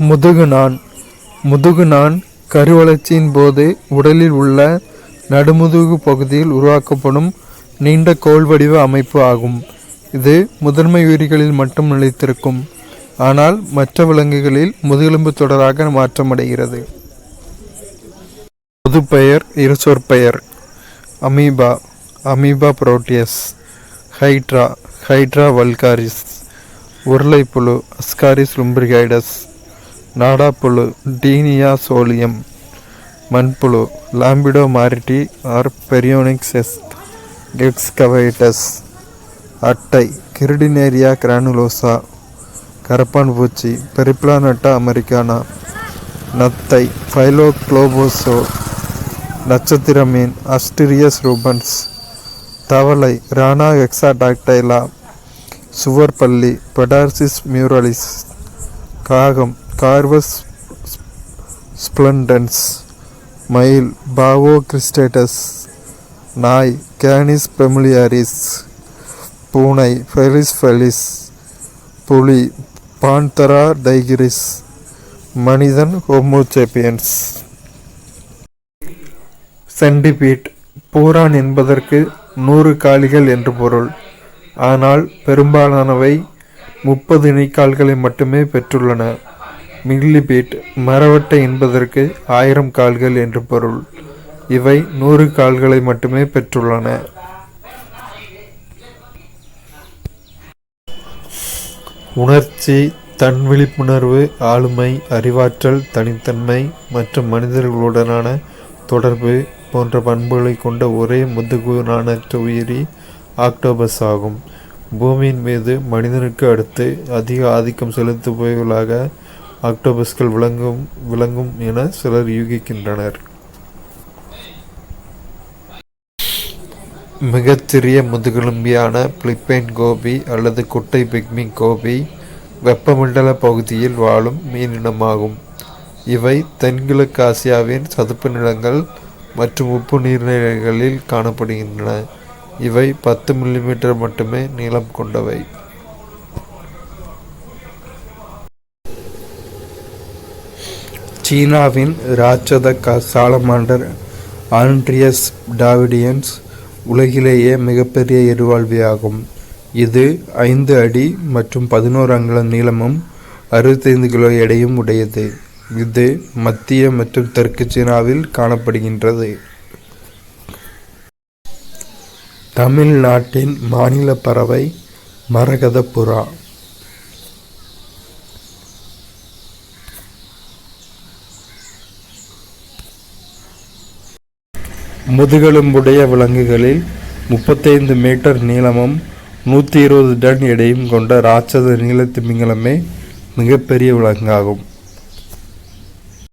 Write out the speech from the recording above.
முதுகுநான். முதுகுநான் கருவளர்ச்சியின் போது உடலில் உள்ள நடுமுதுகு பகுதியில் உருவாக்கப்படும் நீண்ட கோல் வடிவ அமைப்பு ஆகும். இது முதன்மை உயிரிகளில் மட்டும் நிலைத்திருக்கும். ஆனால் மற்ற விலங்குகளில் முதுகெலும்பு தொடராக மாற்றமடைகிறது. பொதுப்பெயர், இருசொற்பெயர்: amoeba, Amoeba proteus; hydra, Hydra vulgaris; உருளைப்புழு, அஸ்காரிஸ் லும்பிரிகைடஸ்; நாடாப்புழு, டீனியா சோலியம்; மண்புழு, லாம்பிடோ மாரிட்டி ஆர் பெரியோனிக்ஸ் எக்ஸ்கவேட்டஸ்; அட்டை, கிரிடினேரியா கிரானுலோசா; கரப்பான் பூச்சி, பெரிப்ளானட்டா அமெரிக்கானா; நத்தை, ஃபைலோக்ளோபோசோ; நட்சத்திர மீன், அஸ்டிரியஸ் ரூபன்ஸ்; தவளை, ரானா ஹெக்ஸாடாக்டைலா; சுவர்பல்லி, பெடார்சிஸ் மியூரலிஸ்; காகம், கார்வஸ் ஸ்ப்ளெண்டன்ஸ்; மயில், பாவோ கிறிஸ்டேட்டஸ்; நாய், கேனிஸ் பெமிலியாரிஸ்; பூனை, ஃபெலிஸ் ஃபெலிஸ்; புலி, பான்தரா டைகிரிஸ்; மனிதன், ஹோமோசேபியன்ஸ். சென்டிபீட். பூரான் என்பதற்கு 100 காலிகள் என்று பொருள். ஆனால் பெரும்பாலானவை 30 நீள்கால்களை மட்டுமே பெற்றுள்ளன. மில்லிபீட். மரவட்டை என்பதற்கு 1000 கால்கள் என்று பொருள். இவை 100 கால்களை மட்டுமே பெற்றுள்ளன. உணர்ச்சி, தன் விழிப்புணர்வு, ஆளுமை, அறிவாற்றல், தனித்தன்மை மற்றும் மனிதர்களுடனான தொடர்பு போன்ற பண்புகளை கொண்ட ஒரே முதுகு நாணற்ற உயிரி ஆக்டோபஸ் ஆகும். பூமியின் மீது மனிதனுக்கு அடுத்து அதிக ஆதிக்கம் செலுத்துபவைகளாக ஆக்டோபஸ்கள் விளங்கும் என சிலர் யூகிக்கின்றனர். மிகச்சிறிய முதுகெலும்பியான பிலிப்பைன் கோபி அல்லது குட்டை பிக்மி கோபி வெப்பமண்டல பகுதியில் வாழும் மீனினமாகும். இவை தென்கிழக்கு ஆசியாவின் சதுப்பு நிலங்கள் மற்றும் உப்பு நீர்நிலைகளில் காணப்படுகின்றன. இவை 10 மில்லிமீட்டர் மட்டுமே நீளம் கொண்டவை. சீனாவின் ராட்சத சாலமாண்டர் ஆண்ட்ரியஸ் டாவிடியன்ஸ் உலகிலேயே மிகப்பெரிய இருவாழ்வியாகும். இது 5 அடி மற்றும் 11 அங்குலம் நீளமும் 65 கிலோ எடையும் உடையது. இது மத்திய மற்றும் தெற்கு சீனாவில் காணப்படுகின்றது. தமிழ்நாட்டின் மாநில பறவை மரகத புறா. முதுகெலும்புடைய விலங்குகளில் 35 மீட்டர் நீளமும் 120 டன் எடையும் கொண்ட ராட்சத நீலத்திமிங்கலமே மிகப்பெரிய விலங்காகும்.